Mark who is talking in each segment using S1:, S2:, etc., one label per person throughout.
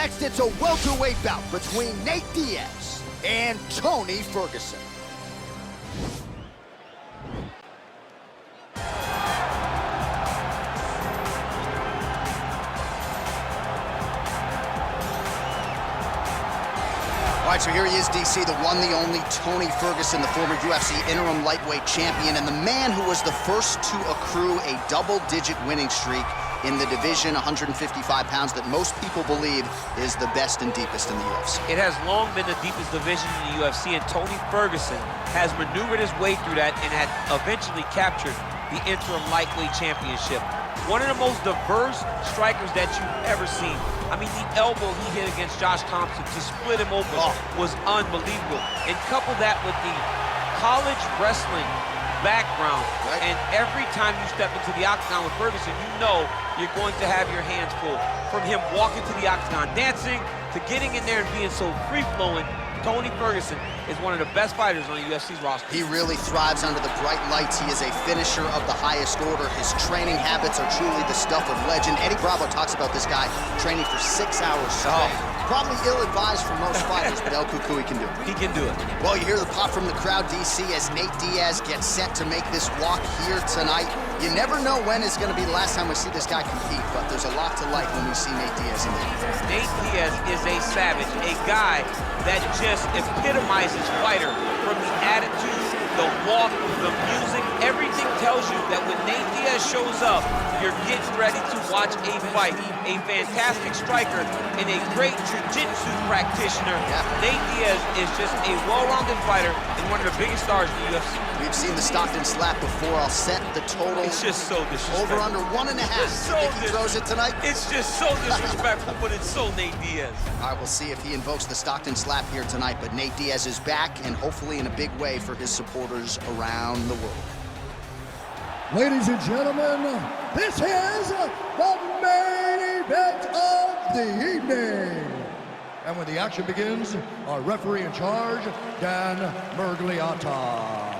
S1: next, it's a welterweight bout between Nate Diaz and Tony Ferguson. All right, so here he is, DC, the one, the only Tony Ferguson, the former UFC interim lightweight champion, and the man who was the first to accrue a double-digit winning streak in the division, 155 pounds, that most people believe is the best and deepest in the UFC.
S2: It has long been the deepest division in the UFC, and Tony Ferguson has maneuvered his way through that and had eventually captured the interim lightweight championship. One of the most diverse strikers that you've ever seen. I mean, the elbow he hit against Josh Thompson to split him open was unbelievable. And couple that with the college wrestling background, and every time you step into the octagon with Ferguson, you know you're going to have your hands full. From him walking to the octagon, dancing, to getting in there and being so free-flowing, Tony Ferguson is one of the best fighters on the UFC's roster.
S1: He really thrives under the bright lights. He is a finisher of the highest order. His training habits are truly the stuff of legend. Eddie Bravo talks about this guy training for 6 hours straight. Probably ill-advised for most fighters, but El Cucuy can do it.
S2: He can do it.
S1: Well, you hear the pop from the crowd, DC, as Nate Diaz gets set to make this walk here tonight. You never know when is going to be the last time we see this guy compete, but there's a lot to like when we see Nate Diaz in there.
S2: Nate Diaz is a savage, a guy that just epitomizes fighter. From the attitude, the walk, the music, everything tells you that when Nate Diaz shows up, you're getting ready to watch a fight. A fantastic striker and a great jiu-jitsu practitioner. Nate Diaz is just a well-rounded fighter and one of the biggest stars in the UFC.
S1: We've seen the Stockton slap before. I'll set the total.
S2: It's just so disrespectful.
S1: Over under 1.5.
S2: So
S1: think he throws it tonight?
S2: It's just so disrespectful, but it's so Nate Diaz.
S1: All right, we'll see if he invokes the Stockton slap here tonight, but Nate Diaz is back, and hopefully in a big way for his supporters around the world.
S3: Ladies and gentlemen, this is the main event of the evening. And when the action begins, our referee in charge, Dan Mergliata.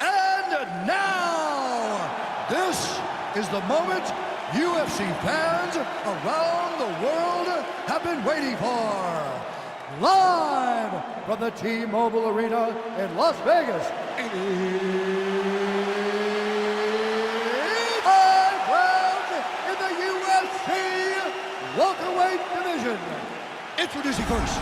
S3: And now, this is the moment UFC fans around the world have been waiting for. Live from the T-Mobile Arena in Las Vegas. Welterweight division. Introducing first,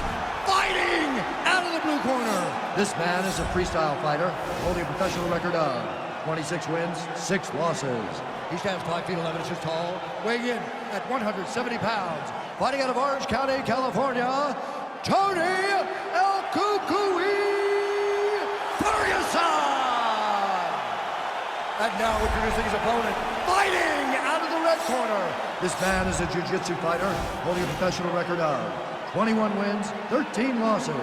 S3: fighting out of the blue corner. This man is a freestyle fighter, holding a professional record of 26 wins, 6 losses. He stands 5 feet 11 inches tall, weighing in at 170 pounds. Fighting out of Orange County, California, Tony El Cucuy Ferguson. And now introducing his opponent, fighting out of the red corner. This man is a jiu-jitsu fighter, holding a professional record of 21 wins, 13 losses.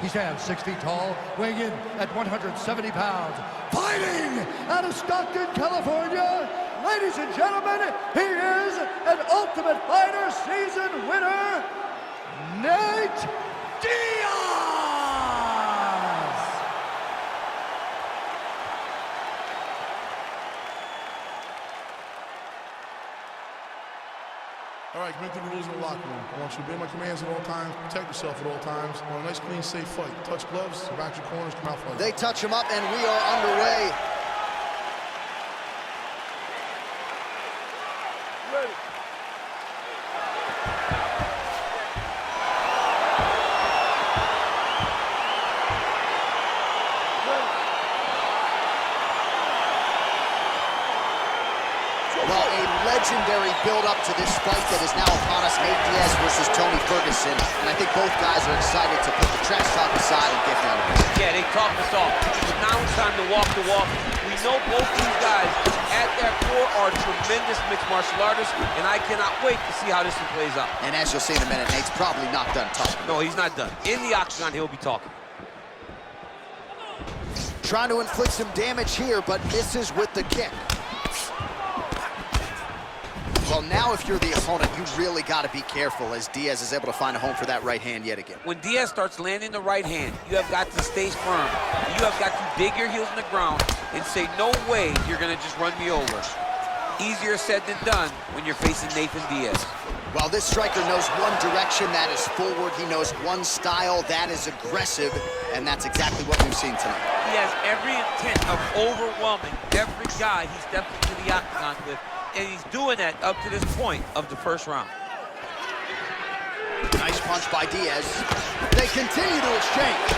S3: He stands 6 feet tall, weighing in at 170 pounds. Fighting out of Stockton, California, ladies and gentlemen, he is an Ultimate Fighter season winner, Nate Diaz!
S4: All right, commit to the rules in the locker room. I want you to obey my commands at all times, protect yourself at all times. I want a nice, clean, safe fight. Touch gloves, back your corners, come out fight.
S1: They touch him up, and we are underway.
S4: Ready.
S1: Well, a legendary build-up to this fight that is now upon us, Nate Diaz versus Tony Ferguson. And I think both guys are excited to put the trash talk aside and get down to business.
S2: Yeah, they talked us off. But now it's time to walk the walk. We know both these guys at their core are tremendous mixed martial artists, and I cannot wait to see how this one plays out.
S1: And as you'll see in a minute, Nate's probably not done talking.
S2: No, he's not done. In the octagon, he'll be talking.
S1: Trying to inflict some damage here, but misses with the kick. Well, now if you're the opponent, you really got to be careful as Diaz is able to find a home for that right hand yet again.
S2: When Diaz starts landing the right hand, you have got to stay firm. You have got to dig your heels in the ground and say, no way you're going to just run me over. Easier said than done when you're facing Nathan Diaz.
S1: Well, this striker knows one direction, that is forward. He knows one style, that is aggressive, and that's exactly what we've seen tonight.
S2: He has every intent of overwhelming every guy he steps into the octagon with, and he's doing that up to this point of the first round.
S1: Nice punch by Diaz. They continue to exchange.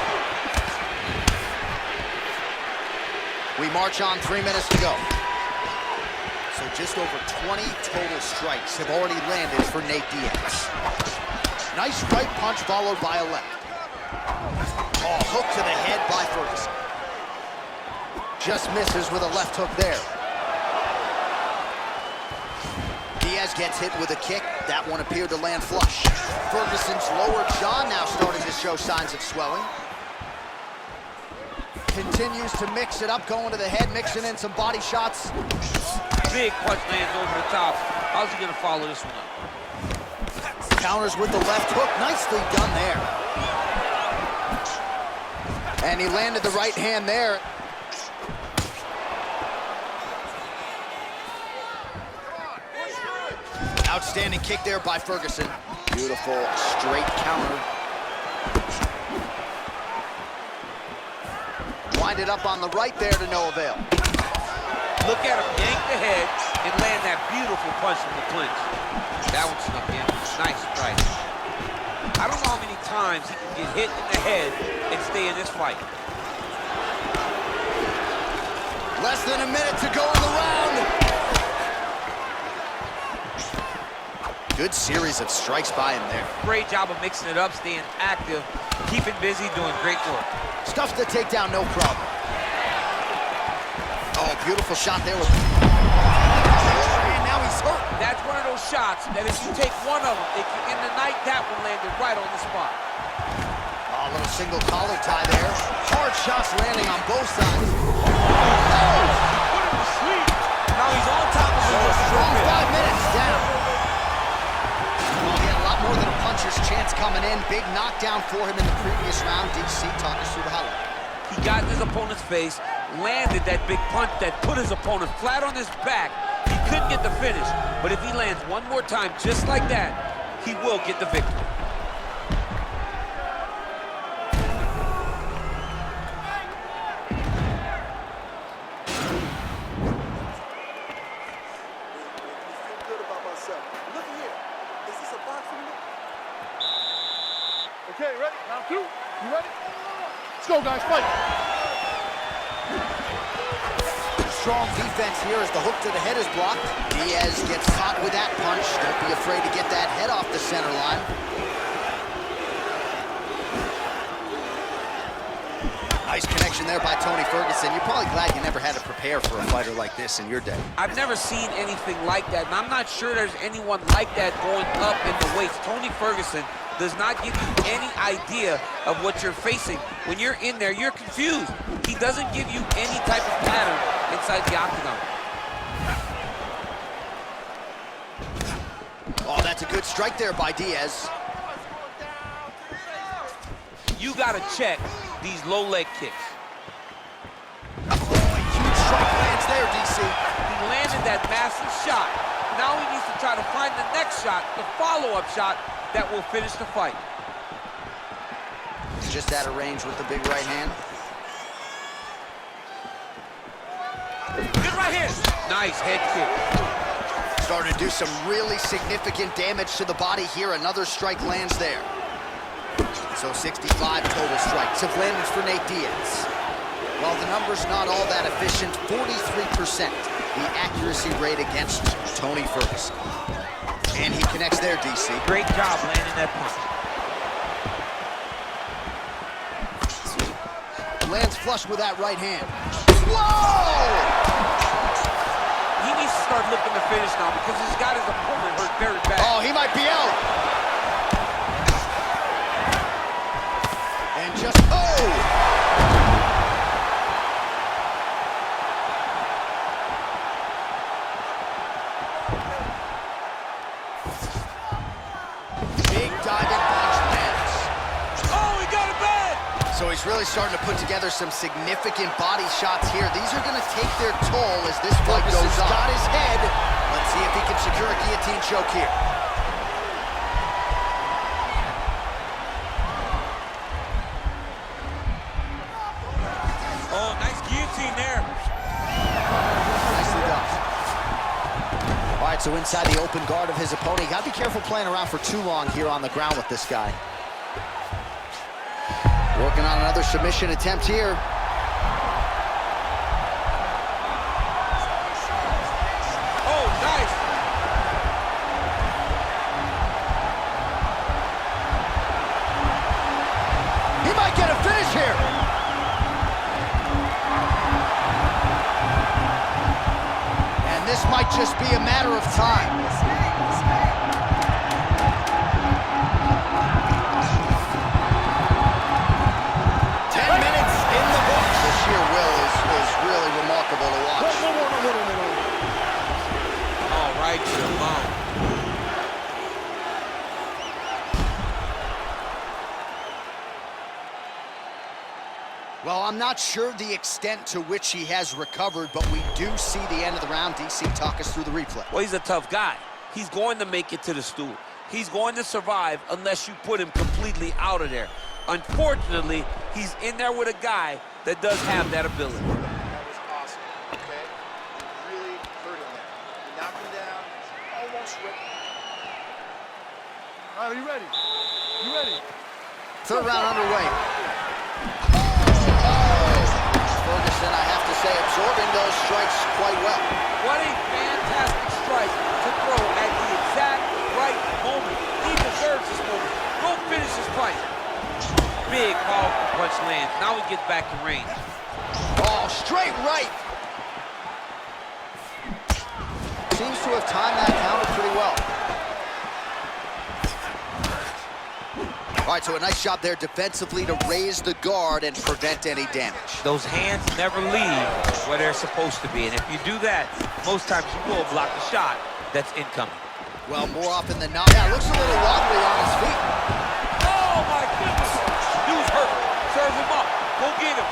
S1: We march on, 3 minutes to go. So just over 20 total strikes have already landed for Nate Diaz. Nice right punch followed by a left. Oh, hook to the head by Ferguson. Just misses with a left hook there. Diaz gets hit with a kick. That one appeared to land flush. Ferguson's lower jaw now starting to show signs of swelling. Continues to mix it up, going to the head, mixing in some body shots.
S2: Big punch lands over the top. How's he gonna follow this one up?
S1: Counters with the left hook, nicely done there. And he landed the right hand there. Outstanding kick there by Ferguson. Beautiful straight counter. Winded up on the right there to no avail.
S2: Look at him yank the head and land that beautiful punch from the clinch. That one snuck in. Nice strike. I don't know how many times he can get hit in the head and stay in this fight.
S1: Less than a minute to go in the round. Good series of strikes by him there.
S2: Great job of mixing it up, staying active, keeping busy, doing great work.
S1: Stuffs the takedown, no problem. Oh, beautiful shot there with... And now he's hurt.
S2: That's one of those shots that if you take one of them, in the night, that one landed right on the spot.
S1: Oh, a little single collar tie there. Hard shots landing on both sides.
S2: Oh! Put him to sleep. Now he's on top of him.
S1: Strong 5 minutes down. Well, he had a lot more than a puncher's chance coming in. Big knockdown for him in the previous round. DC, talk us through the highlight.
S2: He got in his opponent's face, landed that big punch that put his opponent flat on his back. He couldn't get the finish, but if he lands one more time just like that, he will get the victory.
S4: Okay, ready? Round 2. You ready? Let's go, guys. Fight.
S1: Strong defense here as the hook to the head is blocked. Diaz gets caught with that punch. Don't be afraid to get that head off the center line. Nice connection there by Tony Ferguson. You're probably glad you never had to prepare for a fighter like this in your day.
S2: I've never seen anything like that, and I'm not sure there's anyone like that going up in the weights. Tony Ferguson does not give you any idea of what you're facing. When you're in there, you're confused. He doesn't give you any type of pattern inside the octagon.
S1: Oh, that's a good strike there by Diaz.
S2: You gotta check these low leg kicks.
S1: Oh, a huge strike lands there, DC.
S2: He landed that massive shot. Now he needs to try to find the next shot, the follow-up shot, that will finish the fight.
S1: Just out of range with the big right hand.
S2: Good right hand. Nice head kick.
S1: Starting to do some really significant damage to the body here. Another strike lands there. So 65 total strikes have landed for Nate Diaz. While the number's not all that efficient, 43% the accuracy rate against Tony Ferguson. And he connects there, DC.
S2: Great job landing that punch.
S1: Lands flush with that right hand. Whoa!
S2: He needs to start looking to finish now because he's got his opponent hurt very bad.
S1: Oh, he might be out. And just, oh! So he's really starting to put together some significant body shots here. These are going to take their toll as this fight goes on. Got his head. Let's see if he can secure a guillotine choke here. So inside the open guard of his opponent. You gotta be careful playing around for too long here on the ground with this guy. Working on another submission attempt here.
S2: Oh, nice.
S1: He might get a finish here. And this might just be a matter of time. 10 minutes in the books. The sheer will is really remarkable to watch.
S2: All right, to the mount.
S1: Well, I'm not sure the extent to which he has recovered, but we do see the end of the round. DC, talk us through the replay.
S2: Well, he's a tough guy. He's going to make it to the stool. He's going to survive unless you put him completely out of there. Unfortunately, he's in there with a guy that does have that ability.
S5: That was awesome, okay? You really hurt him there. You knocked him down, almost ripped him.
S4: All right, are you ready? You ready?
S1: Third round underway. Ferguson, I have to say, absorbing those strikes quite well.
S2: What a fantastic strike to throw at the exact right moment. He deserves this moment. Go finish his fight. Big, powerful punch lands. Now he gets back to range.
S1: Oh, straight right. Seems to have timed that counter pretty well. All right, so a nice job there defensively to raise the guard and prevent any damage.
S2: Those hands never leave where they're supposed to be. And if you do that, most times you will block the shot that's incoming.
S1: Well, more often than not, yeah, looks a little wobbly on his feet.
S2: Oh, my goodness. Dude's hurt. Serve him up. Go get him.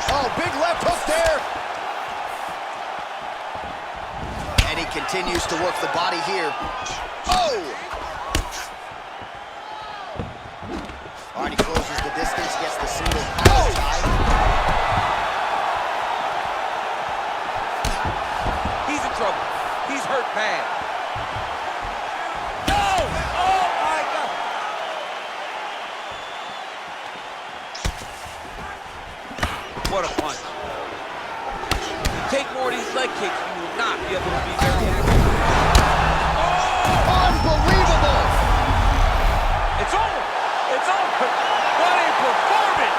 S1: Oh, big left hook there. And he continues to work the body here. Oh! All right, he closes the distance, gets the single power tie.
S2: He's in trouble. He's hurt bad. No! Oh, my God. What a punch. You take more of these leg kicks, you will not be able to be very active.
S1: Unbelievable!
S2: It's over. It's over. What a performance.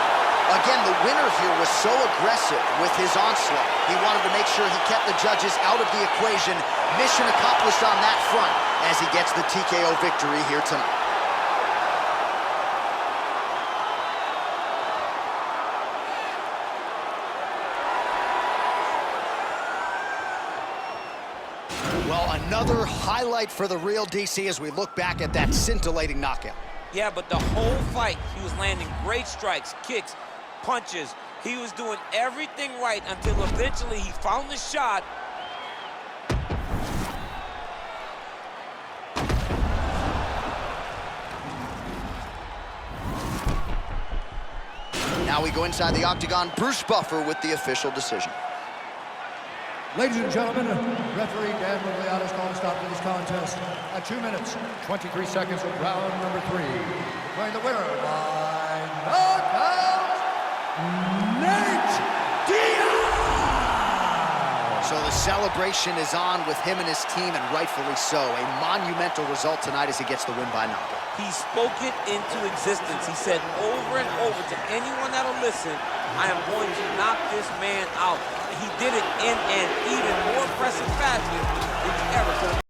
S1: Again, the winner here was so aggressive with his onslaught. He wanted to make sure he kept the judges out of the equation. Mission accomplished on that front as he gets the TKO victory here tonight. Well, another highlight for the real DC as we look back at that scintillating knockout.
S2: Yeah, but the whole fight, he was landing great strikes, kicks, punches. He was doing everything right until eventually he found the shot.
S1: Now we go inside the octagon. Bruce Buffer with the official decision.
S3: Ladies and gentlemen, referee Dan Miragliotta's called a stop to this contest at 2 minutes, 23 seconds of round number 3. Declaring the winner by knockout, Nate Diaz!
S1: So the celebration is on with him and his team, and rightfully so. A monumental result tonight as he gets the win by knockout.
S2: He spoke it into existence. He said over and over to anyone that'll listen, I am going to knock this man out. He did it in an even more impressive fashion than he ever could have.